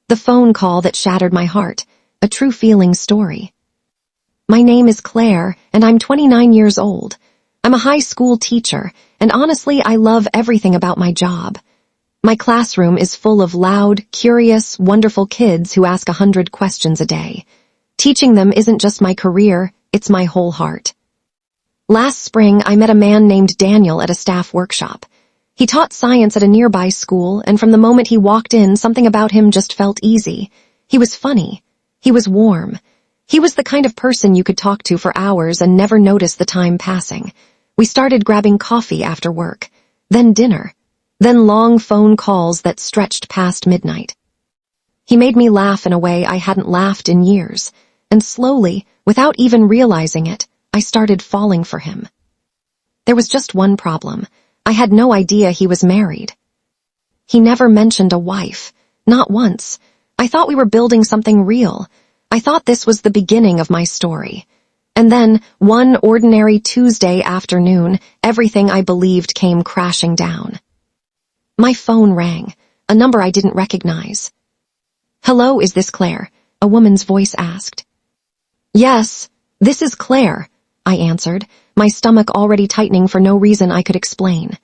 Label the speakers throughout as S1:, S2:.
S1: The phone call that shattered my heart, a true feeling story. My name is Claire, and I'm 29 years old. I'm a high school teacher, and honestly, I love everything about my job. My classroom is full of loud, curious, wonderful kids who ask 100 questions a day. Teaching them isn't just my career, it's my whole heart. Last spring, I met a man named Daniel at a staff workshop. He taught science at a nearby school, and from the moment he walked in, something about him just felt easy. He was funny. He was warm. He was the kind of person you could talk to for hours and never notice the time passing. We started grabbing coffee after work, then dinner, then long phone calls that stretched past midnight. He made me laugh in a way I hadn't laughed in years, and slowly, without even realizing it, I started falling for him. There was just one problem. I had no idea he was married. He never mentioned a wife, not once. I thought we were building something real. I thought this was the beginning of my story. And then, one ordinary Tuesday afternoon, everything I believed came crashing down. My phone rang, a number I didn't recognize. "Hello, is this Claire?" a woman's voice asked. "Yes, this is Claire," I answered, my stomach already tightening for no reason I could explain.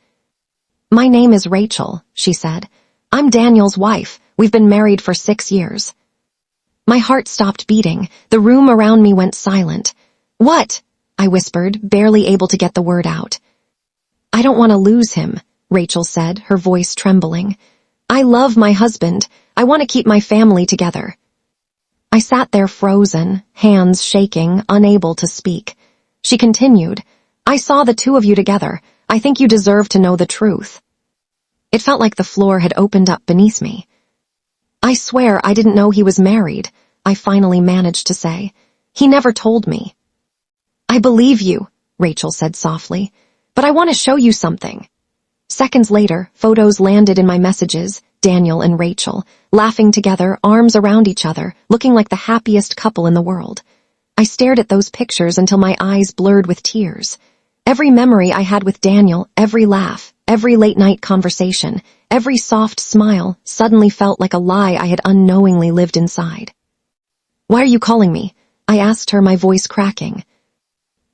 S1: "My name is Rachel," she said. "I'm Daniel's wife. We've been married for 6 years." My heart stopped beating. The room around me went silent. "What?" I whispered, barely able to get the word out. "I don't want to lose him," Rachel said, her voice trembling. "I love my husband. I want to keep my family together." I sat there frozen, hands shaking, unable to speak. She continued, "I saw the two of you together. I think you deserve to know the truth." It felt like the floor had opened up beneath me. "I swear I didn't know he was married," I finally managed to say. "He never told me." "I believe you," Rachel said softly, "but I want to show you something." Seconds later, photos landed in my messages, Daniel and Rachel, laughing together, arms around each other, looking like the happiest couple in the world. I stared at those pictures until my eyes blurred with tears. Every memory I had with Daniel, every laugh, every late-night conversation, every soft smile suddenly felt like a lie I had unknowingly lived inside. "Why are you calling me?" I asked her, my voice cracking.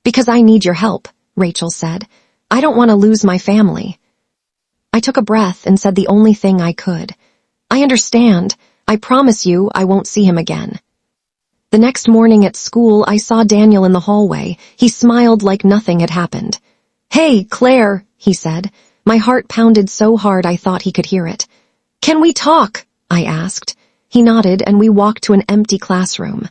S1: "Because I need your help," Rachel said. "I don't want to lose my family." I took a breath and said the only thing I could. "I understand. I promise you I won't see him again." The next morning at school, I saw Daniel in the hallway. He smiled like nothing had happened. "Hey, Claire," he said. My heart pounded so hard I thought he could hear it. "Can we talk?" I asked. He nodded and we walked to an empty classroom.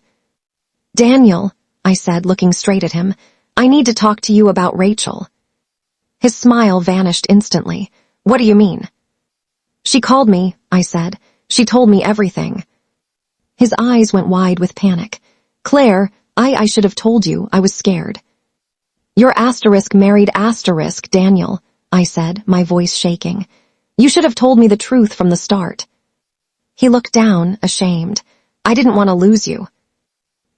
S1: "Daniel," I said, looking straight at him, "I need to talk to you about Rachel." His smile vanished instantly. "What do you mean?" "She called me," I said. "She told me everything." His eyes went wide with panic. "Claire, I should have told you. I was scared." "You're *married*, Daniel," I said, my voice shaking. "You should have told me the truth from the start." He looked down, ashamed. "I didn't want to lose you."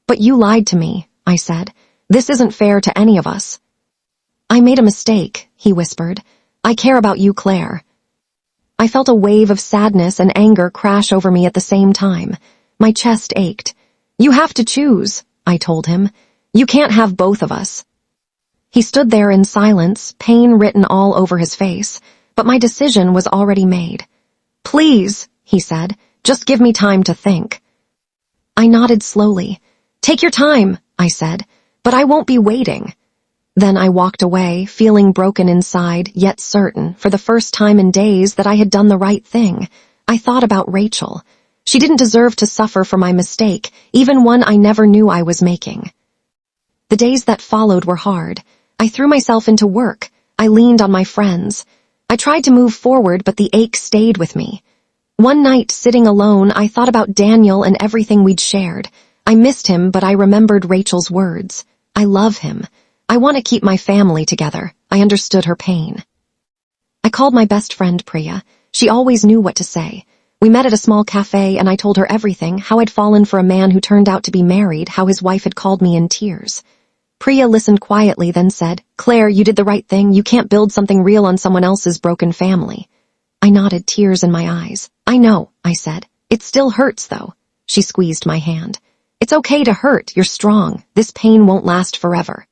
S1: "But you lied to me," I said. "This isn't fair to any of us." "I made a mistake," he whispered. "I care about you, Claire." I felt a wave of sadness and anger crash over me at the same time. My chest ached. "You have to choose," I told him. "You can't have both of us." He stood there in silence, pain written all over his face, but my decision was already made. "Please," he said, "just give me time to think." I nodded slowly. "Take your time," I said, "but I won't be waiting." Then I walked away, feeling broken inside, yet certain, for the first time in days, that I had done the right thing. I thought about Rachel. She didn't deserve to suffer for my mistake, even one I never knew I was making. The days that followed were hard. I threw myself into work. I leaned on my friends. I tried to move forward, but the ache stayed with me. One night, sitting alone, I thought about Daniel and everything we'd shared. I missed him, but I remembered Rachel's words. "I love him. I want to keep my family together." I understood her pain. I called my best friend, Priya. She always knew what to say. We met at a small cafe and I told her everything, how I'd fallen for a man who turned out to be married, how his wife had called me in tears. Priya listened quietly, then said, "Claire, you did the right thing. You can't build something real on someone else's broken family." I nodded, tears in my eyes. "I know," I said. It still hurts, though. She squeezed my hand. It's okay to hurt. You're strong. This pain won't last forever.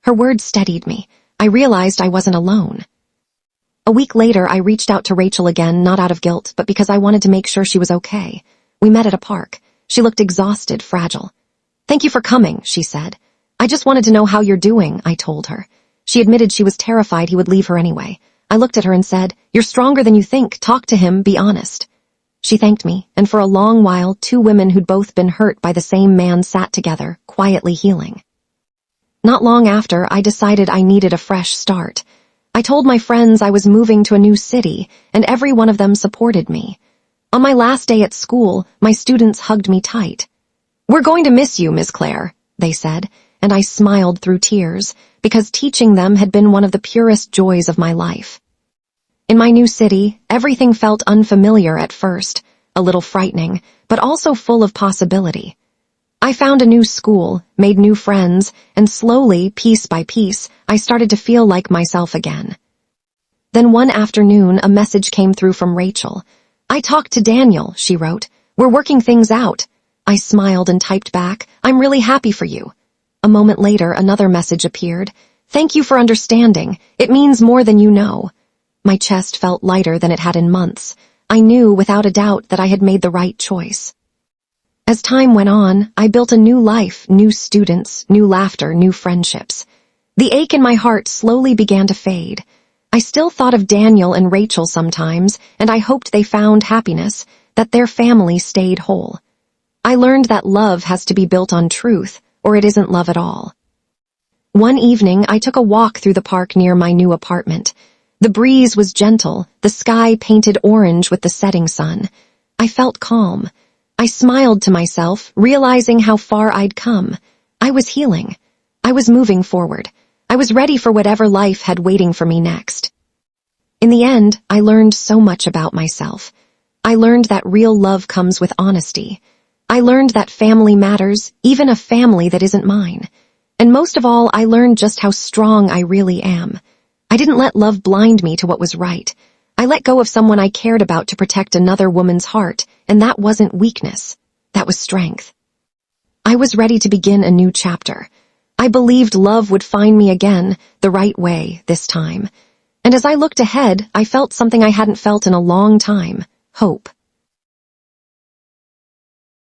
S1: Her words steadied me. I realized I wasn't alone. A week later, I reached out to Rachel again, not out of guilt, but because I wanted to make sure she was okay. We met at a park. She looked exhausted, fragile. Thank you for coming, she said. I just wanted to know how you're doing, I told her. She admitted she was terrified he would leave her anyway. I looked at her and said, You're stronger than you think. Talk to him, be honest. She thanked me, and for a long while, two women who'd both been hurt by the same man sat together, quietly healing. Not long after, I decided I needed a fresh start. I told my friends I was moving to a new city, and every one of them supported me. On my last day at school, my students hugged me tight. We're going to miss you, Miss Claire, they said, and I smiled through tears, because teaching them had been one of the purest joys of my life. In my new city, everything felt unfamiliar at first, a little frightening, but also full of possibility. I found a new school, made new friends, and slowly, piece by piece, I started to feel like myself again. Then one afternoon, a message came through from Rachel. I talked to Daniel, she wrote. We're working things out. I smiled and typed back, I'm really happy for you. A moment later, another message appeared. Thank you for understanding. It means more than you know. My chest felt lighter than it had in months. I knew without a doubt that I had made the right choice. As time went on, I built a new life, new students, new laughter, new friendships. The ache in my heart slowly began to fade. I still thought of Daniel and Rachel sometimes, and I hoped they found happiness, that their family stayed whole. I learned that love has to be built on truth, or it isn't love at all. One evening, I took a walk through the park near my new apartment. The breeze was gentle, the sky painted orange with the setting sun. I felt calm. I smiled to myself, realizing how far I'd come. I was healing. I was moving forward. I was ready for whatever life had waiting for me next. In the end, I learned so much about myself. I learned that real love comes with honesty. I learned that family matters, even a family that isn't mine. And most of all, I learned just how strong I really am. I didn't let love blind me to what was right. I let go of someone I cared about to protect another woman's heart, and that wasn't weakness. That was strength. I was ready to begin a new chapter. I believed love would find me again, the right way, this time. And as I looked ahead, I felt something I hadn't felt in a long time, hope.